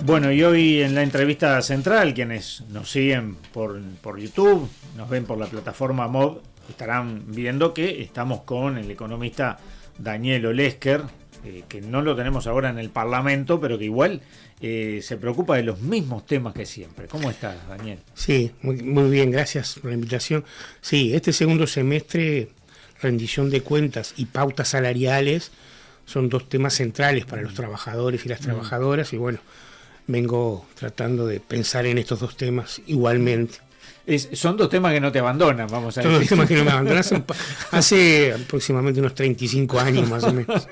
Bueno, y hoy en la entrevista central, quienes nos siguen por YouTube, nos ven por la plataforma MOB, estarán viendo que estamos con el economista Daniel Olesker, que no lo tenemos ahora en el Parlamento, pero que igual se preocupa de los mismos temas que siempre. ¿Cómo estás, Daniel? Sí, muy bien, gracias por la invitación. Sí, este segundo semestre, rendición de cuentas y pautas salariales son dos temas centrales para los trabajadores y las trabajadoras, y bueno, vengo tratando de pensar en estos dos temas igualmente. Son dos temas que no te abandonan, vamos a decir. Son dos temas que no me abandonan hace aproximadamente unos 35 años más o menos.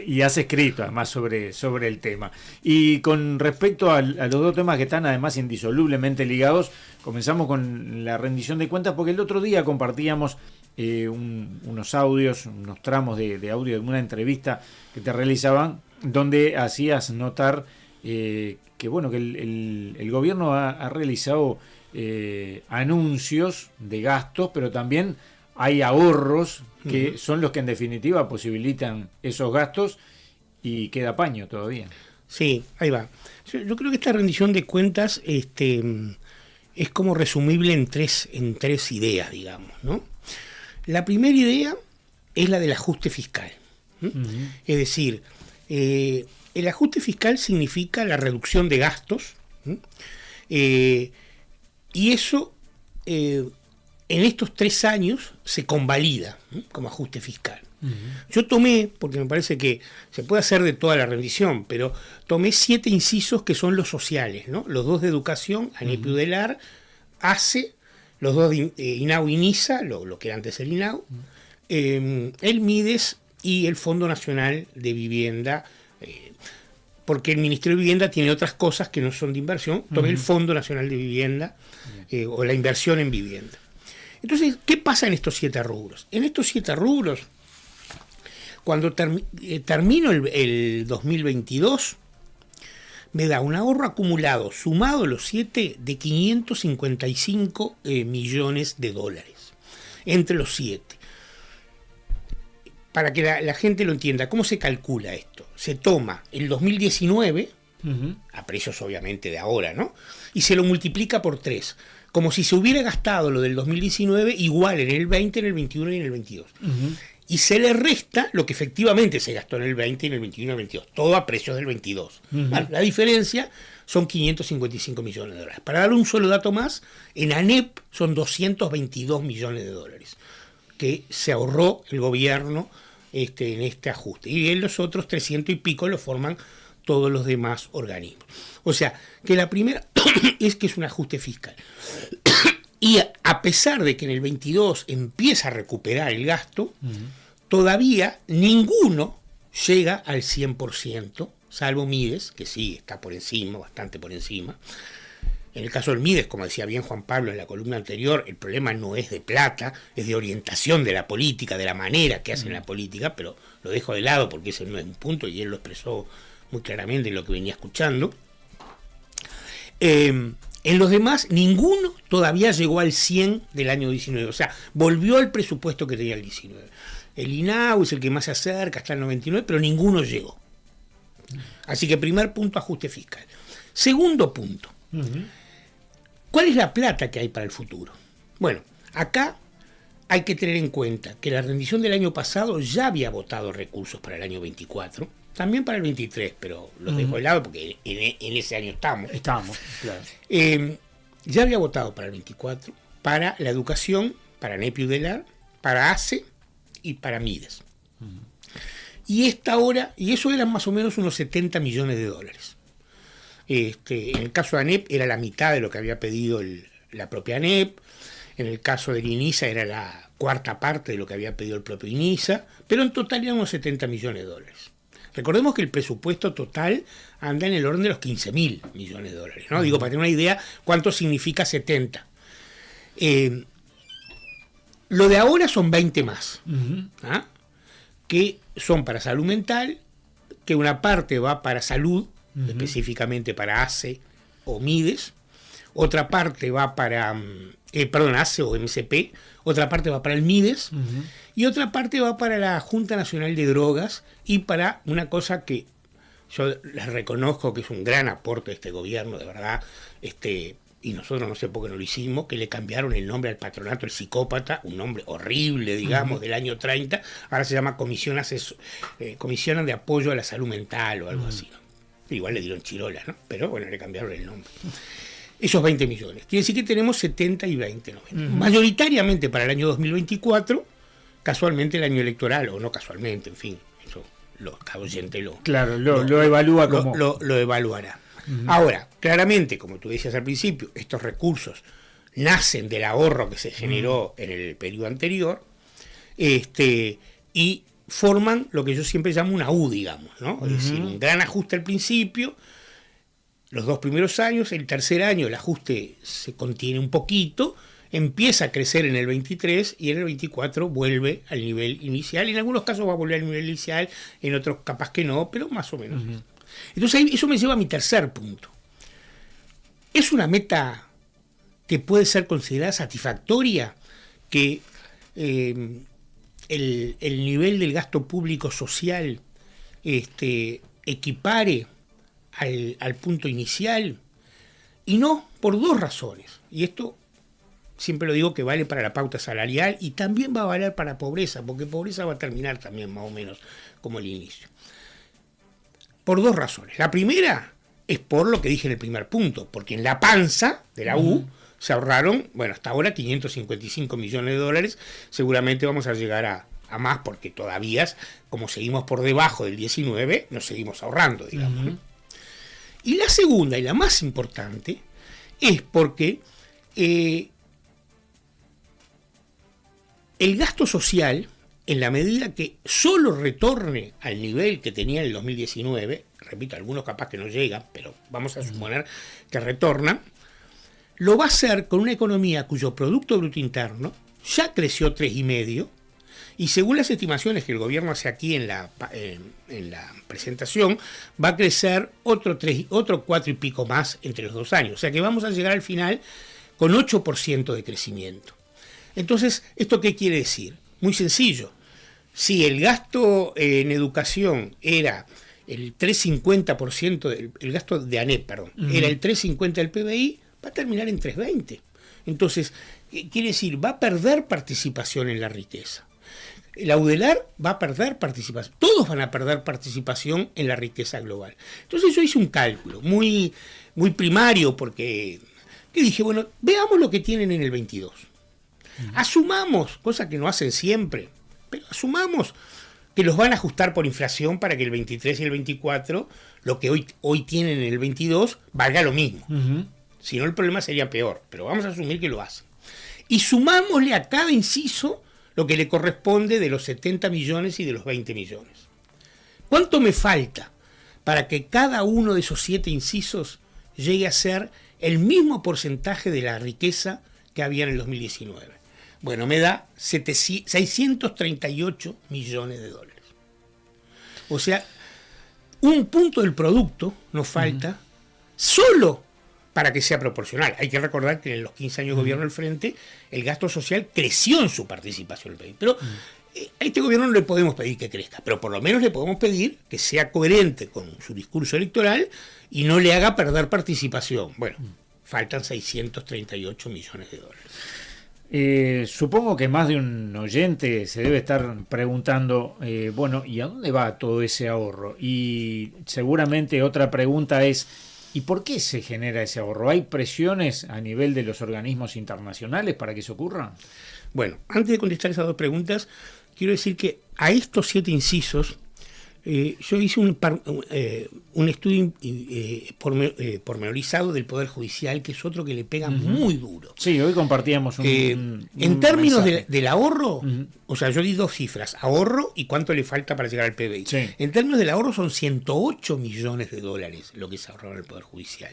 Y has escrito además sobre el tema. Y con respecto a los dos temas que están además indisolublemente ligados, comenzamos con la rendición de cuentas, porque el otro día compartíamos unos audios, unos tramos de audio de una entrevista que te realizaban, donde hacías notar que el gobierno ha realizado anuncios de gastos, pero también hay ahorros que son los que en definitiva posibilitan esos gastos, y queda paño todavía. Sí, ahí va. Yo creo que esta rendición de cuentas es como resumible en tres ideas, digamos, ¿no? La primera idea es la del ajuste fiscal. Es decir, el ajuste fiscal significa la reducción de gastos, y eso en estos 3 años se convalida como ajuste fiscal. Yo tomé, porque me parece que se puede hacer de toda la rendición, pero tomé 7 incisos que son los sociales, ¿no? Los 2 de educación, ANEP y UDELAR, ACE, los 2 de INAU y NISA, lo que era antes el INAU, el MIDES y el Fondo Nacional de Vivienda, porque el Ministerio de Vivienda tiene otras cosas que no son de inversión. Tomé el Fondo Nacional de Vivienda, o la inversión en vivienda. Entonces, ¿qué pasa en estos 7 rubros? En estos 7 rubros, cuando termino el 2022, me da un ahorro acumulado, sumado los 7, de 555 millones de dólares, entre los 7. Para que la gente lo entienda, ¿cómo se calcula esto? Se toma el 2019, a precios obviamente de ahora, ¿no? Y se lo multiplica por 3, como si se hubiera gastado lo del 2019 igual en el 20, en el 21 y en el 22. Y se le resta lo que efectivamente se gastó en el 20, en el 21 y en el 22, todo a precios del 22. ¿Vale? La diferencia son 555 millones de dólares. Para dar un solo dato más, en ANEP son 222 millones de dólares que se ahorró el gobierno en este ajuste. Y en los otros 300 y pico lo forman todos los demás organismos. O sea, que la primera es que es un ajuste fiscal. Y a pesar de que en el 22 empieza a recuperar el gasto, todavía ninguno llega al 100%, salvo MIDES, que sí está por encima, bastante por encima. En el caso del MIDES, como decía bien Juan Pablo en la columna anterior, el problema no es de plata, es de orientación de la política, de la manera que hacen la política, pero lo dejo de lado porque ese no es un punto y él lo expresó muy claramente en lo que venía escuchando. En los demás, ninguno todavía llegó al 100 del año 19, o sea, volvió al presupuesto que tenía el 19. El INAU es el que más se acerca, hasta el 99, pero ninguno llegó. Así que primer punto, ajuste fiscal. Segundo punto. ¿Cuál es la plata que hay para el futuro? Bueno, acá hay que tener en cuenta que la rendición del año pasado ya había votado recursos para el año 24, también para el 23, pero los dejo de lado porque en ese año estamos. Claro. Ya había votado para el 24, para la educación, para ANEP y UDELAR, para ACE y para MIDES. Y eso eran más o menos unos 70 millones de dólares. En el caso de ANEP era la mitad de lo que había pedido la propia ANEP. En el caso del INISA era la cuarta parte de lo que había pedido el propio INISA, pero en total eran unos 70 millones de dólares. Recordemos que el presupuesto total anda en el orden de los 15.000 millones de dólares, ¿no? Digo, para tener una idea cuánto significa 70. Lo de ahora son 20 más, que son para salud mental, que una parte va para salud, específicamente para ACE o MIDES, otra parte va para ACE o MCP, otra parte va para el MIDES, y otra parte va para la Junta Nacional de Drogas y para una cosa que yo les reconozco que es un gran aporte de este gobierno, de verdad, y nosotros no sé por qué no lo hicimos, que le cambiaron el nombre al patronato, el psicópata, un nombre horrible, digamos, del año 30, ahora se llama Comisión de Apoyo a la Salud Mental o algo así, ¿no? Igual le dieron chirola, ¿no? Pero bueno, le cambiaron el nombre. Esos 20 millones. Quiere decir que tenemos 70 y 20, 90. Mayoritariamente para el año 2024, casualmente el año electoral, o no casualmente, en fin, eso cada oyente lo evalúa como... Lo evaluará. Ahora, claramente, como tú decías al principio, estos recursos nacen del ahorro que se generó en el periodo anterior, y forman lo que yo siempre llamo una U, digamos, ¿no? Es decir, un gran ajuste al principio, los 2 primeros años, el tercer año el ajuste se contiene un poquito, empieza a crecer en el 23 y en el 24 vuelve al nivel inicial. En algunos casos va a volver al nivel inicial, en otros capaz que no, pero más o menos. Entonces ahí, eso me lleva a mi tercer punto. ¿Es una meta que puede ser considerada satisfactoria que el nivel del gasto público social equipare al punto inicial? Y no, por 2 razones. Y esto siempre lo digo que vale para la pauta salarial y también va a valer para pobreza, porque pobreza va a terminar también más o menos como el inicio. Por 2 razones. La primera es por lo que dije en el primer punto, porque en la panza de la U se ahorraron, bueno, hasta ahora 555 millones de dólares, seguramente vamos a llegar a más, porque todavía, como seguimos por debajo del 19, nos seguimos ahorrando, digamos, ¿no? Y la segunda, y la más importante, es porque el gasto social, en la medida que solo retorne al nivel que tenía en el 2019, repito, algunos capaz que no llegan, pero vamos a suponer que retornan, lo va a hacer con una economía cuyo Producto Bruto Interno ya creció 3,5%, y según las estimaciones que el gobierno hace aquí en la presentación, va a crecer otro 4 y pico más entre los 2 años. O sea que vamos a llegar al final con 8% de crecimiento. Entonces, ¿esto qué quiere decir? Muy sencillo. Si el gasto en educación era el 3,50%, el gasto de ANEP, era el 3,50% del PBI, va a terminar en 3,20%. Entonces, quiere decir, va a perder participación en la riqueza. La UDELAR va a perder participación. Todos van a perder participación en la riqueza global. Entonces yo hice un cálculo muy, muy primario, porque dije, bueno, veamos lo que tienen en el 22. Asumamos, cosa que no hacen siempre, pero asumamos que los van a ajustar por inflación para que el 23 y el 24, lo que hoy tienen en el 22, valga lo mismo. Si no, el problema sería peor, pero vamos a asumir que lo hacen. Y sumámosle a cada inciso lo que le corresponde de los 70 millones y de los 20 millones. ¿Cuánto me falta para que cada uno de esos 7 incisos llegue a ser el mismo porcentaje de la riqueza que había en el 2019? Bueno, me da 638 millones de dólares. O sea, un punto del producto nos falta solo para que sea proporcional. Hay que recordar que en los 15 años de gobierno del Frente, el gasto social creció en su participación en el PIB. Pero a este gobierno no le podemos pedir que crezca, pero por lo menos le podemos pedir que sea coherente con su discurso electoral y no le haga perder participación. Bueno, faltan 638 millones de dólares. Supongo que más de un oyente se debe estar preguntando, bueno, ¿y a dónde va todo ese ahorro? Y seguramente otra pregunta es, ¿y por qué se genera ese ahorro? ¿Hay presiones a nivel de los organismos internacionales para que eso ocurra? Bueno, antes de contestar esas 2 preguntas, quiero decir que a estos 7 incisos, yo hice un estudio pormenorizado del Poder Judicial, que es otro que le pega muy duro. Sí, hoy compartíamos en términos del ahorro, o sea, yo di 2 cifras, ahorro y cuánto le falta para llegar al PBI. Sí. En términos del ahorro son 108 millones de dólares lo que se ahorró en el Poder Judicial.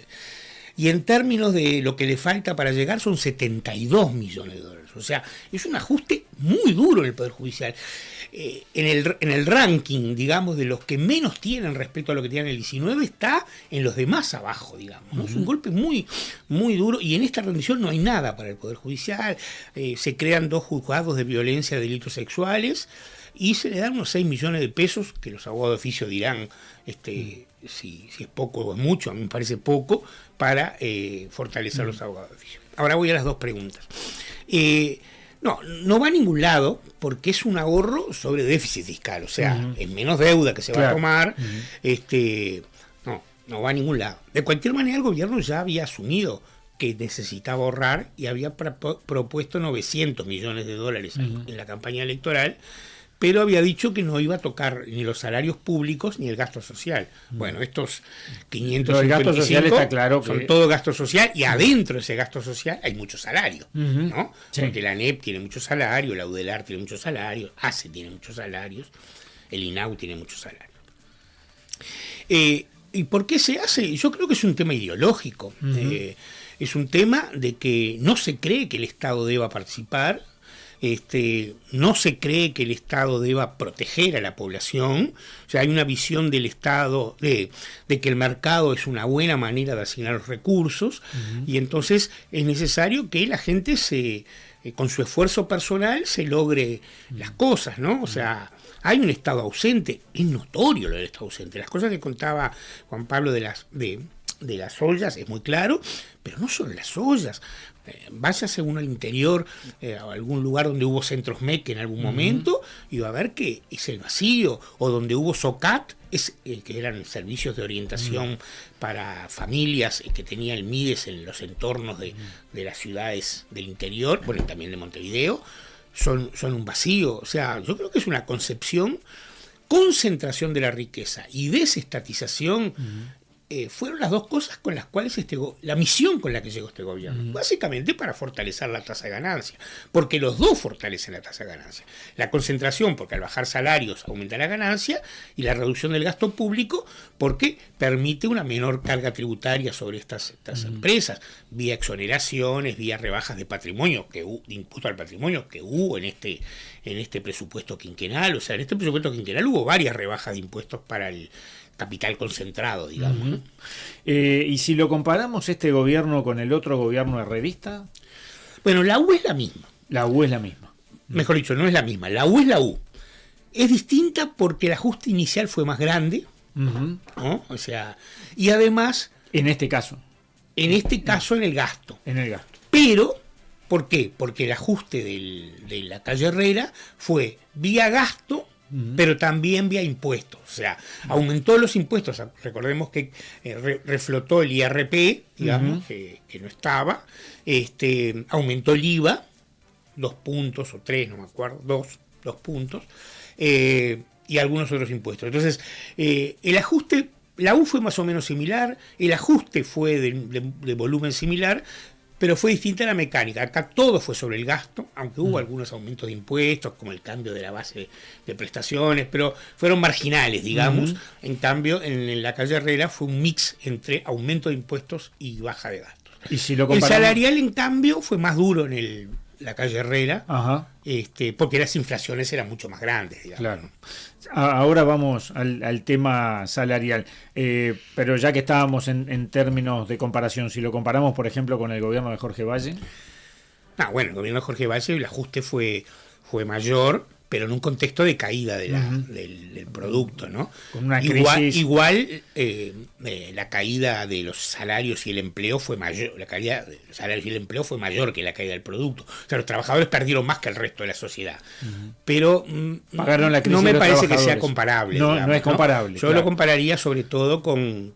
Y en términos de lo que le falta para llegar son 72 millones de dólares. O sea, es un ajuste muy duro en el Poder Judicial. En el ranking, digamos, de los que menos tienen respecto a lo que tienen en el 19, está en los de más abajo, digamos, ¿no? Es un golpe muy, muy duro, y en esta rendición no hay nada para el Poder Judicial. Se crean 2 juzgados de violencia de delitos sexuales, y se le dan unos 6 millones de pesos, que los abogados de oficio dirán si es poco o es mucho, a mí me parece poco, para fortalecer los abogados de oficio. Ahora voy a las dos preguntas. No va a ningún lado porque es un ahorro sobre déficit fiscal, o sea, es menos deuda que se va a tomar, no va a ningún lado. De cualquier manera, el gobierno ya había asumido que necesitaba ahorrar y había propuesto 900 millones de dólares en la campaña electoral, pero había dicho que no iba a tocar ni los salarios públicos ni el gasto social. Bueno, estos 555 el gasto social está claro que son todo gasto social, y adentro de ese gasto social hay mucho salario, ¿no? Sí. Porque la ANEP tiene mucho salario, la UDELAR tiene muchos salarios, ACE tiene muchos salarios, el INAU tiene muchos salarios. ¿Y por qué se hace? Yo creo que es un tema ideológico. Es un tema de que no se cree que el Estado deba participar, no se cree que el Estado deba proteger a la población. O sea, hay una visión del Estado de que el mercado es una buena manera de asignar los recursos, y entonces es necesario que la gente con su esfuerzo personal se logre las cosas, ¿no? O sea, hay un Estado ausente, es notorio lo del Estado ausente. Las cosas que contaba Juan Pablo de las ollas es muy claro, pero no solo las ollas. Váyase uno al interior, a algún lugar donde hubo centros MEC en algún momento, y va a ver que es el vacío, o donde hubo SOCAT, que eran servicios de orientación para familias que tenía el MIDES en los entornos de las ciudades del interior, bueno, y también de Montevideo, son un vacío. O sea, yo creo que es una concentración de la riqueza y desestatización. Fueron las dos cosas con las cuales la misión con la que llegó este gobierno, básicamente para fortalecer la tasa de ganancia, porque los dos fortalecen la tasa de ganancia. La concentración, porque al bajar salarios aumenta la ganancia, y la reducción del gasto público, porque permite una menor carga tributaria sobre estas empresas, vía exoneraciones, vía rebajas de patrimonio, de impuesto al patrimonio que hubo en este presupuesto quinquenal. O sea, en este presupuesto quinquenal hubo varias rebajas de impuestos para el capital concentrado, digamos, ¿no? Y si lo comparamos este gobierno con el otro gobierno herrerista. Bueno, la U es la misma. La U es la misma. Mejor dicho, no es la misma. La U es la U. Es distinta porque el ajuste inicial fue más grande, ¿no? O sea, y además. En este caso. En el gasto. En el gasto. Pero, ¿por qué? Porque el ajuste de la calle Herrera fue vía gasto, pero también vía impuestos. O sea, aumentó los impuestos. Recordemos que reflotó el IRP, digamos, que no estaba. Aumentó el IVA, 2 puntos o 3, no me acuerdo, 2 puntos, y algunos otros impuestos. Entonces, el ajuste, la U fue más o menos similar, el ajuste fue de volumen similar, pero fue distinta la mecánica. Acá todo fue sobre el gasto, aunque hubo algunos aumentos de impuestos, como el cambio de la base de prestaciones, pero fueron marginales, digamos. En cambio, en la calle Herrera fue un mix entre aumento de impuestos y baja de gastos. ¿Y si lo el salarial, en cambio, fue más duro en la calle Herrera, porque las inflaciones eran mucho más grandes, digamos. Claro. Ahora vamos al tema salarial, pero ya que estábamos en términos de comparación, si lo comparamos, por ejemplo, con el gobierno de Jorge Valle. Bueno, el gobierno de Jorge Valle, el ajuste fue mayor, pero en un contexto de caída del producto, ¿no? Con una crisis. Igual la caída de los salarios y el empleo fue mayor, la caída de los salarios y el empleo fue mayor que la caída del producto. O sea, los trabajadores perdieron más que el resto de la sociedad. Pero pagaron la crisis, no me parece que sea comparable. No, digamos, no es comparable. Yo lo compararía sobre todo con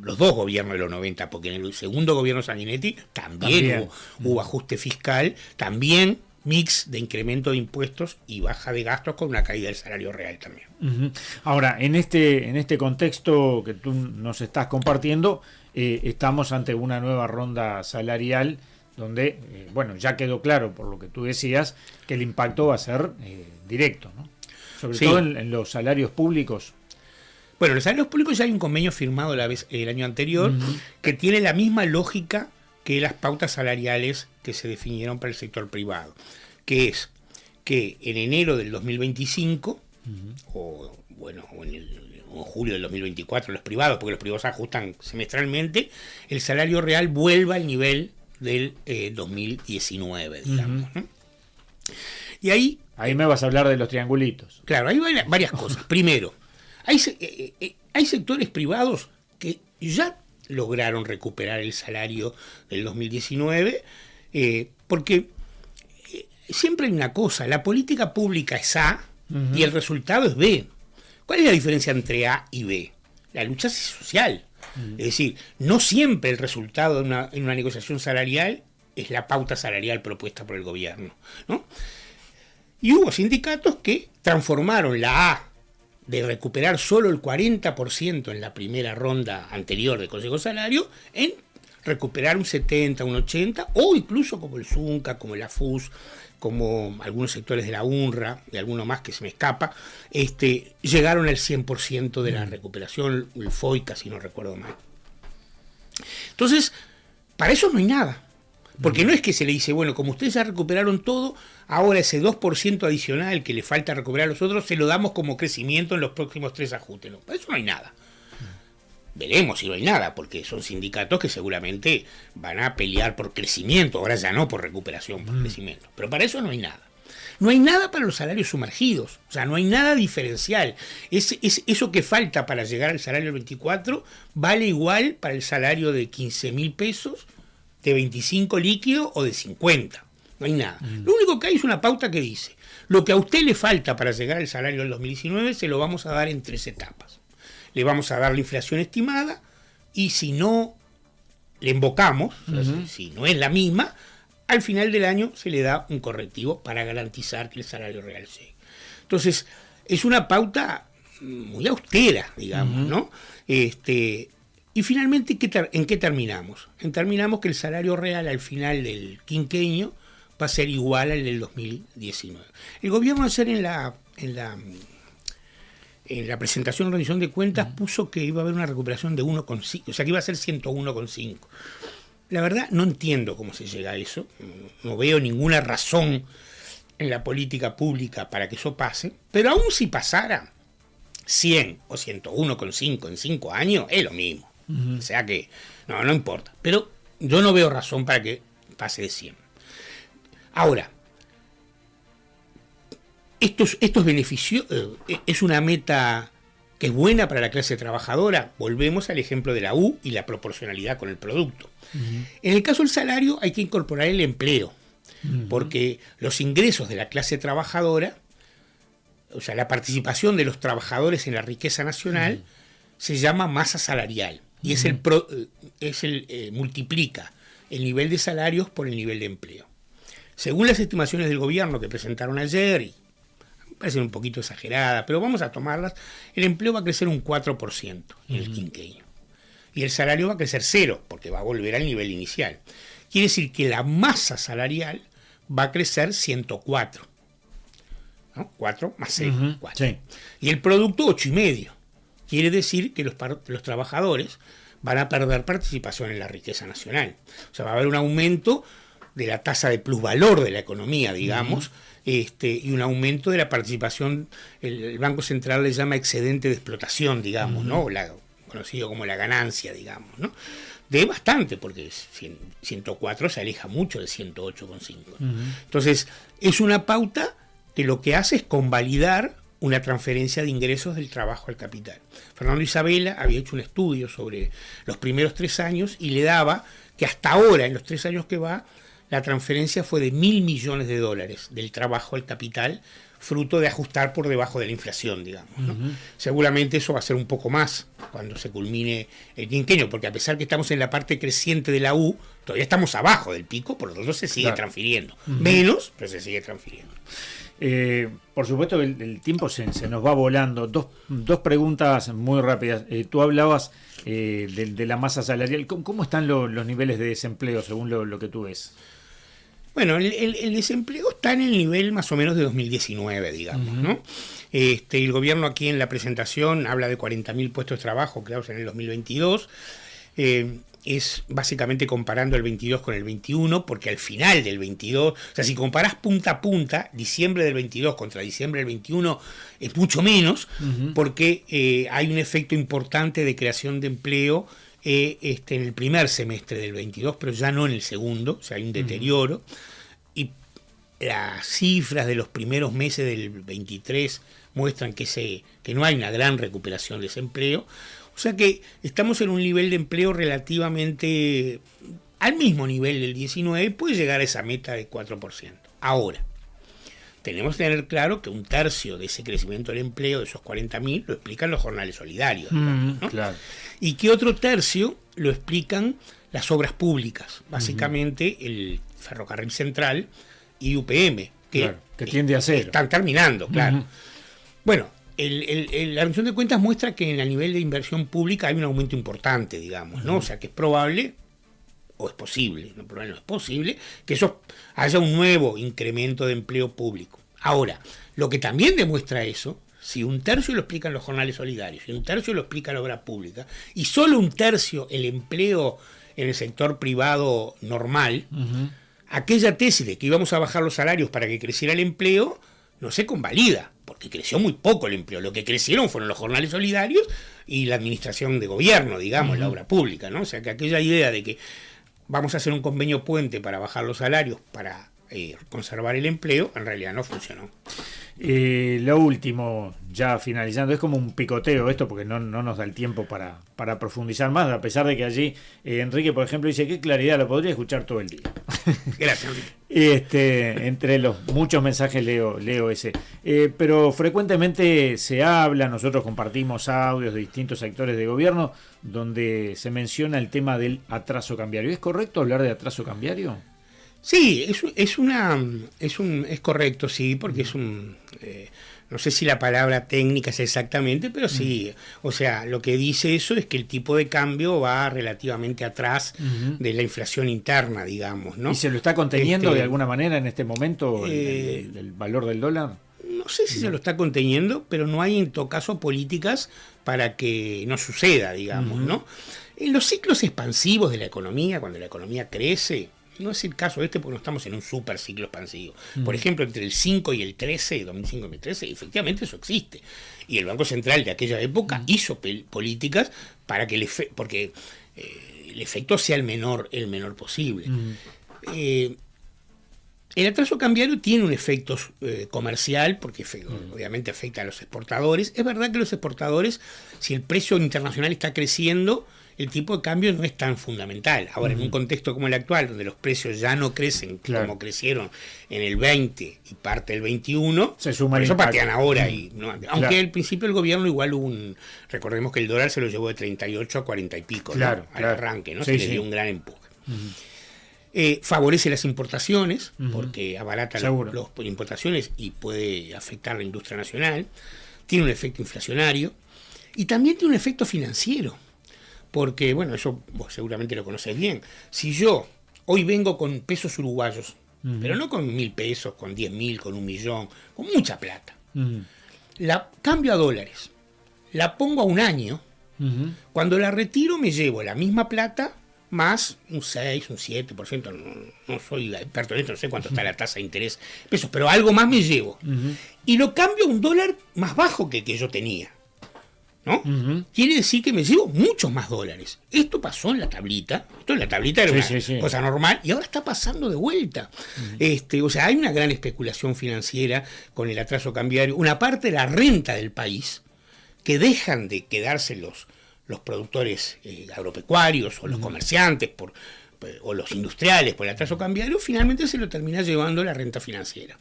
los dos gobiernos de los 90, porque en el segundo gobierno Sanguinetti también hubo ajuste fiscal, también mix de incremento de impuestos y baja de gastos con una caída del salario real también. Ahora, en este contexto que tú nos estás compartiendo, estamos ante una nueva ronda salarial donde, ya quedó claro por lo que tú decías que el impacto va a ser directo, ¿no? Sobre todo en los salarios públicos. Bueno, en los salarios públicos ya hay un convenio firmado el año anterior que tiene la misma lógica que las pautas salariales que se definieron para el sector privado, que es que en enero del 2025, o en julio del 2024 los privados, porque los privados ajustan semestralmente, el salario real vuelva al nivel del 2019, digamos. Y ahí Ahí me vas a hablar de los triangulitos. Claro, hay varias cosas. Primero, hay sectores privados que ya lograron recuperar el salario del 2019, porque siempre hay una cosa, la política pública es A y el resultado es B. ¿Cuál es la diferencia entre A y B? La lucha social. Es decir, no siempre el resultado en una negociación salarial es la pauta salarial propuesta por el gobierno, ¿no? Y hubo sindicatos que transformaron la A de recuperar solo el 40% en la primera ronda anterior de Consejo Salario en recuperar un 70, un 80, o incluso como el Zunca, como el AFUS, como algunos sectores de la UNRWA, y alguno más que se me escapa, llegaron al 100% de la recuperación, el FOICA, si no recuerdo mal. Entonces, para eso no hay nada. Porque no es que se le dice, bueno, como ustedes ya recuperaron todo, ahora ese 2% adicional que le falta recuperar a los otros, se lo damos como crecimiento en los próximos 3 ajustes. No, para eso no hay nada. Veremos si no hay nada, porque son sindicatos que seguramente van a pelear por crecimiento, ahora ya no por recuperación, por crecimiento. Pero para eso no hay nada. No hay nada para los salarios sumergidos, o sea, no hay nada diferencial. Eso que falta para llegar al salario del 24 vale igual para el salario de 15.000 pesos, de 25 líquido o de 50. No hay nada. Lo único que hay es una pauta que dice, lo que a usted le falta para llegar al salario del 2019 se lo vamos a dar en 3 etapas. Le vamos a dar la inflación estimada y si no le embocamos, o sea, si no es la misma, al final del año se le da un correctivo para garantizar que el salario real llegue. Entonces, es una pauta muy austera, digamos, ¿no? Y finalmente, ¿en qué terminamos? Terminamos que el salario real al final del quinquenio va a ser igual al del 2019. El gobierno ayer en la presentación de rendición de cuentas puso que iba a haber una recuperación de 1,5, o sea que iba a ser 101,5. La verdad no entiendo cómo se llega a eso, no veo ninguna razón en la política pública para que eso pase, pero aún si pasara 100 o 101,5 en 5 años, es lo mismo. O sea que no importa, pero yo no veo razón para que pase de 100. Ahora, estos beneficios es una meta que es buena para la clase trabajadora. Volvemos al ejemplo de la U y la proporcionalidad con el producto. En el caso del salario hay que incorporar el empleo, porque los ingresos de la clase trabajadora, o sea, la participación de los trabajadores en la riqueza nacional, se llama masa salarial y multiplica el nivel de salarios por el nivel de empleo. Según las estimaciones del gobierno que presentaron ayer, y parecen un poquito exageradas, pero vamos a tomarlas, el empleo va a crecer un 4% en el quinquenio. Y el salario va a crecer 0, porque va a volver al nivel inicial. Quiere decir que la masa salarial va a crecer 104. ¿No? 4 más 0, 4. Sí. Y el producto 8,5. Quiere decir que los trabajadores van a perder participación en la riqueza nacional. O sea, va a haber un aumento de la tasa de plusvalor de la economía, digamos, y un aumento de la participación, el Banco Central le llama excedente de explotación, digamos, ¿no? Conocido como la ganancia, digamos, ¿no? De bastante, porque 104 se aleja mucho de 108,5. Entonces, es una pauta que lo que hace es convalidar una transferencia de ingresos del trabajo al capital. Fernando Isabela había hecho un estudio sobre los primeros 3 años y le daba que hasta ahora, en los 3 años que va, la transferencia fue de $1.000 millones del trabajo al capital, fruto de ajustar por debajo de la inflación, digamos, ¿no? Seguramente eso va a ser un poco más cuando se culmine el quinquenio, porque a pesar que estamos en la parte creciente de la U, todavía estamos abajo del pico, por lo tanto se sigue transfiriendo. Menos, pero se sigue transfiriendo. Por supuesto que el tiempo se nos va volando. Dos preguntas muy rápidas. Tú hablabas de la masa salarial. ¿Cómo están los niveles de desempleo según lo que tú ves? Bueno, el desempleo está en el nivel más o menos de 2019, digamos, ¿no? El gobierno aquí en la presentación habla de 40.000 puestos de trabajo creados en el 2022. Es básicamente comparando el 22 con el 21, porque al final del 22, o sea, si comparás punta a punta, diciembre del 22 contra diciembre del 21, es mucho menos, porque hay un efecto importante de creación de empleo en el primer semestre del 22, pero ya no en el segundo, o sea, hay un deterioro. Y las cifras de los primeros meses del 23 muestran que no hay una gran recuperación de ese empleo. O sea que estamos en un nivel de empleo relativamente al mismo nivel del 19, puede llegar a esa meta de 4%. Ahora, tenemos que tener claro que un tercio de ese crecimiento del empleo, de esos 40.000, lo explican los jornales solidarios, digamos, ¿no? Claro. Y que otro tercio lo explican las obras públicas, básicamente el Ferrocarril Central y UPM, que tiende a cero. Están terminando, claro. Bueno, la rendición de cuentas muestra que a nivel de inversión pública hay un aumento importante, digamos, ¿no? O sea que es probable, o es posible, no probable, no es posible, que eso haya un nuevo incremento de empleo público. Ahora, lo que también demuestra eso, si un tercio lo explican los jornales solidarios, y un tercio lo explica la obra pública, y solo un tercio el empleo en el sector privado normal, aquella tesis de que íbamos a bajar los salarios para que creciera el empleo, no se convalida, porque creció muy poco el empleo. Lo que crecieron fueron los jornales solidarios y la administración de gobierno, digamos, la obra pública, ¿no? O sea que aquella idea de que vamos a hacer un convenio puente para bajar los salarios, para conservar el empleo, en realidad no funcionó. Lo último, ya finalizando, es como un picoteo esto, porque no nos da el tiempo para profundizar más, a pesar de que allí Enrique, por ejemplo, dice: qué claridad, lo podría escuchar todo el día. Gracias, Enrique. Entre los muchos mensajes leo ese. Pero frecuentemente se habla, nosotros compartimos audios de distintos sectores de gobierno donde se menciona el tema del atraso cambiario. ¿Es correcto hablar de atraso cambiario? Sí, es correcto, sí, porque es no sé si la palabra técnica es exactamente, pero sí, o sea, lo que dice eso es que el tipo de cambio va relativamente atrás de la inflación interna, digamos, ¿no? ¿Y se lo está conteniendo de alguna manera en este momento el valor del dólar? No sé si se lo está conteniendo, pero no hay en todo caso políticas para que no suceda, digamos, ¿no? En los ciclos expansivos de la economía, cuando la economía crece, no es el caso porque no estamos en un super ciclo expansivo. Por ejemplo, entre el 5 y el 13, 2005 y 2013, efectivamente eso existe. Y el Banco Central de aquella época hizo políticas para que porque el efecto sea el menor posible. El atraso cambiario tiene un efecto comercial, porque obviamente afecta a los exportadores. Es verdad que los exportadores, si el precio internacional está creciendo, el tipo de cambio no es tan fundamental. Ahora, en un contexto como el actual, donde los precios ya no crecen como crecieron en el 20 y parte del 21, por eso patean ahora. Aunque al principio el gobierno igual recordemos que el dólar se lo llevó de 38 a 40 y pico, ¿no? Al arranque, ¿no? Se le dio un gran empuje. Favorece las importaciones, porque abarata las importaciones y puede afectar la industria nacional. Tiene un efecto inflacionario y también tiene un efecto financiero. Porque, bueno, eso vos seguramente lo conocés bien. Si yo hoy vengo con pesos uruguayos, pero no con 1.000 pesos, con 10.000, con 1.000.000, con mucha plata, la cambio a dólares, la pongo a un año, cuando la retiro me llevo la misma plata más un 6, un 7%, no soy experto en esto, no sé cuánto está la tasa de interés pesos, pero algo más me llevo. Y lo cambio a un dólar más bajo que el que yo tenía, ¿no? Quiere decir que me llevo muchos más dólares. Esto pasó en la tablita. Esto en la tablita era una cosa normal y ahora está pasando de vuelta. O sea, hay una gran especulación financiera con el atraso cambiario. Una parte de la renta del país que dejan de quedarse los productores agropecuarios o los comerciantes o los industriales por el atraso cambiario, finalmente se lo termina llevando la renta financiera.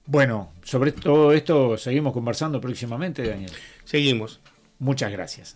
Bueno, sobre todo esto seguimos conversando próximamente, Daniel. Seguimos. Muchas gracias.